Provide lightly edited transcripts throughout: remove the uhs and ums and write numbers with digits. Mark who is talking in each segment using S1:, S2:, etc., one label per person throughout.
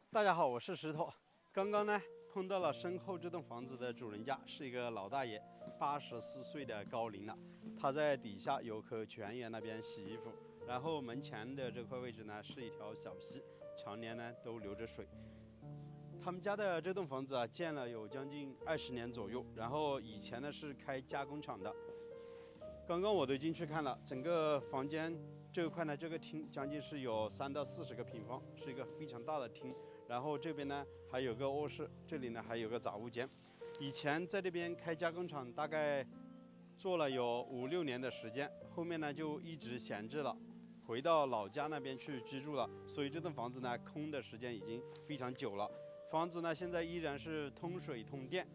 S1: 大家好，我是石头。刚刚呢碰到了身后这栋房子的主人家，是一个老大爷，84岁的高龄了。他在底下有口泉眼那边洗衣服，然后门前的这块位置呢是一条小溪，常年呢都流着水。他们家的这栋房子啊，建了有将近20年左右，然后以前呢是开加工厂的。刚刚我都进去看了，整个房间这一块呢，这个厅将近是有3到40个平方，是一个非常大的厅。然后这边呢还有个卧室，这里呢还有个杂物间。以前在这边开加工厂，大概做了有5、6年的时间，后面呢就一直闲置了，回到老家那边去居住了。所以这栋房子呢空的时间已经非常久了。房子呢现在依然是通水通电，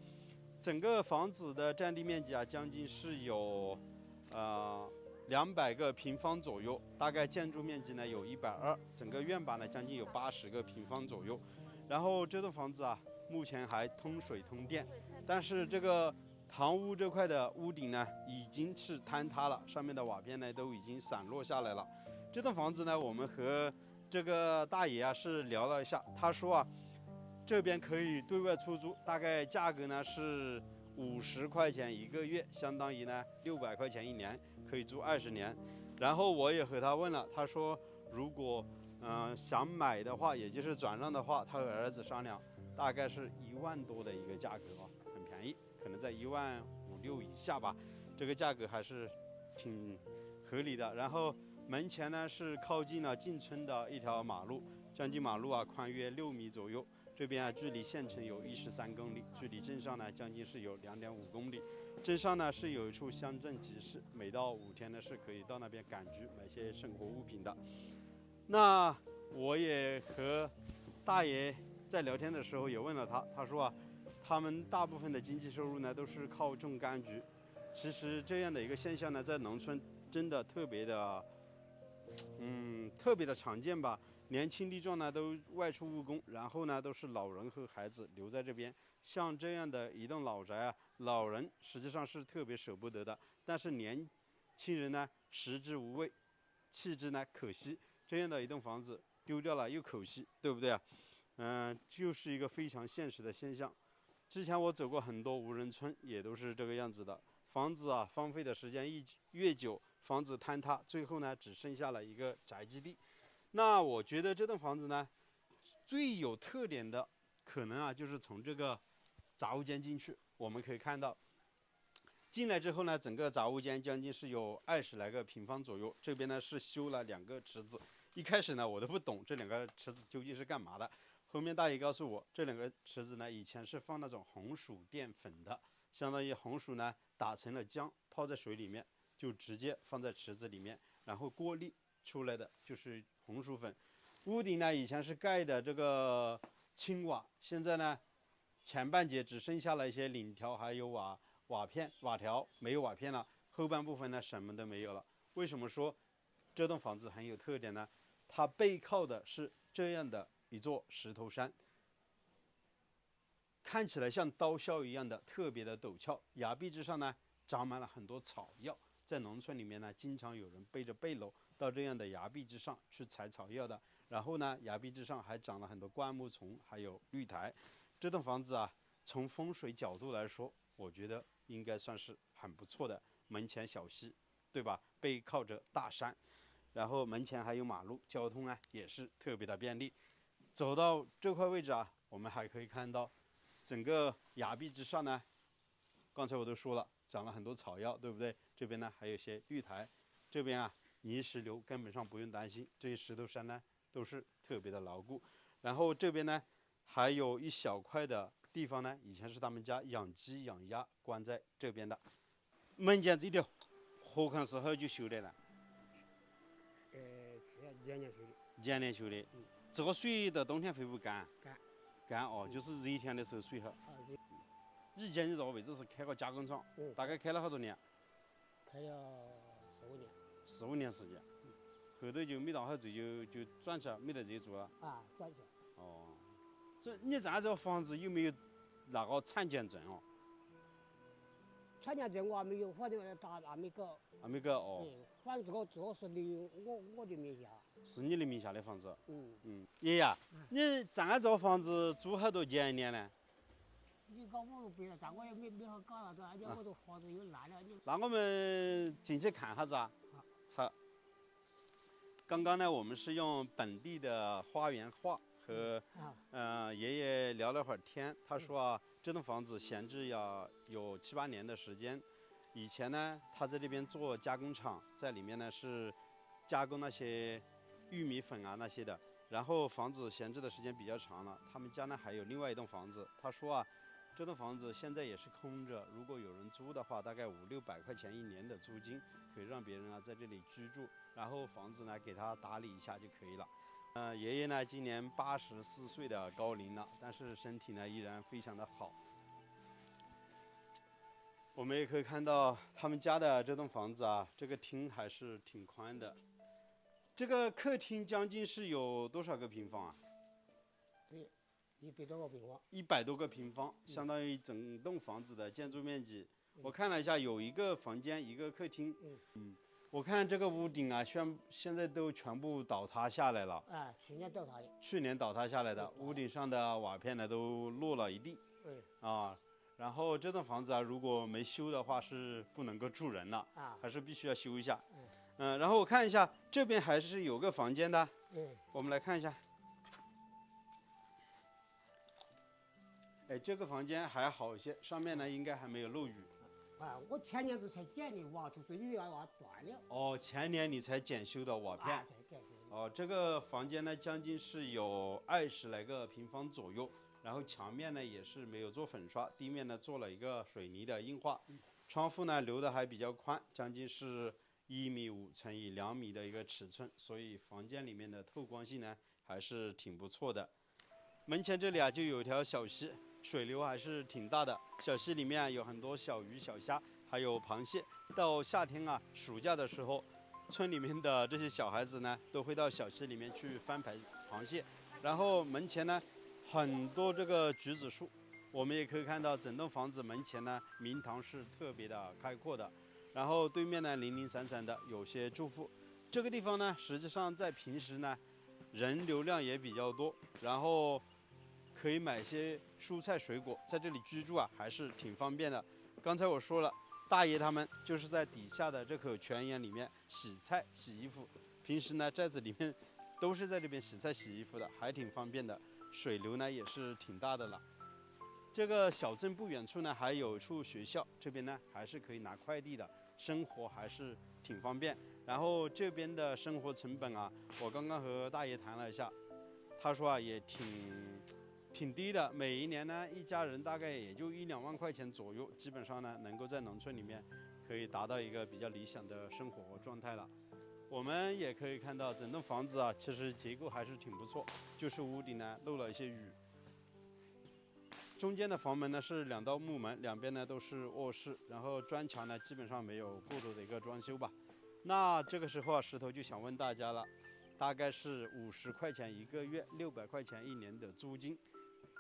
S1: 整个房子的占地面积啊将近是有200个平方左右，大概建筑面积呢有120，整个院坝呢将近有80个平方左右。然后这栋房子啊，目前还通水通电，但是这个堂屋这块的屋顶呢已经是坍塌了，上面的瓦片呢都已经散落下来了。这栋房子呢，我们和这个大爷啊是聊了一下，他说啊，这边可以对外出租，大概价格呢是50块钱1个月，相当于呢600块钱1年，可以租20年。然后我也和他问了，他说如果想买的话，也就是转让的话，他和儿子商量，大概是1万多的一个价格哦，很便宜，可能在1.5、6以下吧，这个价格还是挺合理的。然后门前呢是靠近了进村的一条马路，将近马路啊宽约6米左右。这边啊，距离县城有13公里，距离镇上呢将近是有2.5公里。镇上呢是有一处乡镇集市，每到5天呢是可以到那边赶集买些生活物品的。那我也和大爷在聊天的时候也问了他，他说啊，他们大部分的经济收入呢都是靠种柑橘。其实这样的一个现象呢，在农村真的特别的常见吧。年轻力壮呢都外出务工，然后呢都是老人和孩子留在这边。像这样的一栋老宅啊，老人实际上是特别舍不得的，但是年轻人呢食之无味，弃之呢可惜。这样的一栋房子丢掉了又可惜，对不对啊？就是一个非常现实的现象。之前我走过很多无人村，也都是这个样子的。房子啊荒废的时间越久，房子坍塌，最后呢只剩下了一个宅基地。那我觉得这栋房子呢，最有特点的可能啊，就是从这个杂物间进去，我们可以看到，进来之后呢，整个杂物间将近是有20来个平方左右。这边呢是修了2个池子，一开始呢我都不懂这2个池子究竟是干嘛的，后面大爷告诉我，这2个池子呢以前是放那种红薯淀粉的，相当于红薯呢打成了浆，泡在水里面，就直接放在池子里面，然后过滤出来的就是红薯粉。屋顶呢以前是盖的这个青瓦，现在呢前半截只剩下了一些檩条还有瓦条，没有瓦片了，后半部分呢什么都没有了。为什么说这栋房子很有特点呢？它背靠的是这样的一座石头山，看起来像刀削一样的特别的陡峭，崖壁之上呢长满了很多草药。在农村里面呢，经常有人背着背篓到这样的崖壁之上去采草药的。然后呢，崖壁之上还长了很多灌木丛，还有绿苔。这栋房子啊，从风水角度来说，我觉得应该算是很不错的。门前小溪，对吧？背靠着大山，然后门前还有马路，交通呢也是特别的便利。走到这块位置啊，我们还可以看到整个崖壁之上呢，刚才我都说了，长了很多草药，对不对？这边呢还有些绿苔，这边啊泥石流根本上不用担心，这些石头山呢都是特别的牢固。然后这边呢还有一小块的地方呢，以前是他们家养鸡养鸭，关在这边的。门前这条河坑是好久修的了？
S2: 前年修的。
S1: 前年修的。这个水到冬天会不会干？
S2: 干。
S1: 干哦，就是热天的时候水好。以前你这个位置是开个加工厂，大概开了好多年？
S2: 开了15年。
S1: 15年时间。后头就没当好做，就转去了，没得这做了。
S2: 转去了。
S1: 哦，你这样这个房子有没有那个产权证哦？
S2: 产权证我还没有，反正还没搞。
S1: 还没搞哦。
S2: 反正这个是你我就没下。
S1: 是你的名下的房子。
S2: 嗯。
S1: 爷爷，你这样找房子租好多钱一年呢？
S2: 你搞我都别了，但我也没法搞了，而且我这房子又烂了，你。
S1: 那我们进去看下子啊。好。刚刚呢，我们是用本地的花园话和爷爷聊了会儿天。他说啊，这栋房子闲置要有7、8年的时间。以前呢，他在这边做加工厂，在里面呢是加工那些玉米粉啊那些的。然后房子闲置的时间比较长了，他们家呢还有另外一栋房子。他说啊，这栋房子现在也是空着，如果有人租的话，大概500、600块钱一年的租金，可以让别人啊在这里居住，然后房子呢给他打理一下就可以了。爷爷呢今年84岁的高龄了，但是身体呢依然非常的好。我们也可以看到他们家的这栋房子啊，这个厅还是挺宽的。这个客厅将近是有多少个平方啊
S2: ？100多个平方。
S1: 100多个平方，相当于整栋房子的建筑面积。我看了一下，有1个房间，1个客厅。我看这个屋顶啊，现在都全部倒塌下来了。
S2: 去年倒塌的。
S1: 去年倒塌下来的，屋顶上的瓦片呢都落了一地。然后这栋房子啊，如果没修的话是不能够住人了，还是必须要修一下。然后我看一下这边还是有个房间的。我们来看一下。这个房间还好一些，上面呢应该还没有漏雨。
S2: 我前年子才剪的瓦，最近要瓦断了。
S1: 前年你才检修的瓦片。这个房间呢将近是有20来个平方左右。然后墙面呢也是没有做粉刷，地面呢做了一个水泥的硬化，窗户呢留的还比较宽，将近是1.5米乘以2米的一个尺寸，所以房间里面的透光性呢还是挺不错的。门前这里啊就有一条小溪，水流还是挺大的，小溪里面有很多小鱼小虾，还有螃蟹。到夏天啊暑假的时候，村里面的这些小孩子呢都会到小溪里面去翻排螃蟹。然后门前呢很多这个橘子树，我们也可以看到整栋房子门前呢明堂是特别的开阔的，然后对面呢零零散散的有些住户。这个地方呢实际上在平时呢人流量也比较多，然后可以买些蔬菜水果，在这里居住啊还是挺方便的。刚才我说了，大爷他们就是在底下的这口泉眼里面洗菜洗衣服，平时呢寨子里面都是在这边洗菜洗衣服的，还挺方便的。水流呢也是挺大的了。这个小镇不远处呢还有一处学校，这边呢还是可以拿快递的，生活还是挺方便。然后这边的生活成本啊，我刚刚和大爷谈了一下，他说啊也挺低的，每一年呢一家人大概也就1、2万块钱左右，基本上呢能够在农村里面可以达到一个比较理想的生活状态了。我们也可以看到整栋房子啊，其实结构还是挺不错，就是屋顶呢漏了一些雨。中间的房门呢是2道木门，两边呢都是卧室，然后砖墙呢基本上没有过多的一个装修吧。那这个时候啊，石头就想问大家了，大概是50块钱1个月，600块钱1年的租金，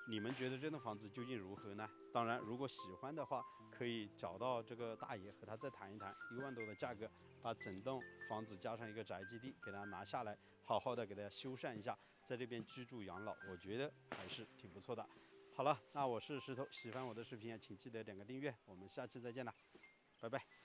S1: 你们觉得这栋房子究竟如何呢？当然，如果喜欢的话，可以找到这个大爷和他再谈一谈1万多的价格，把整栋房子加上一个宅基地给他拿下来，好好的给他修缮一下，在这边居住养老，我觉得还是挺不错的。好了，那我是石头，喜欢我的视频请记得点个订阅，我们下期再见了，拜拜。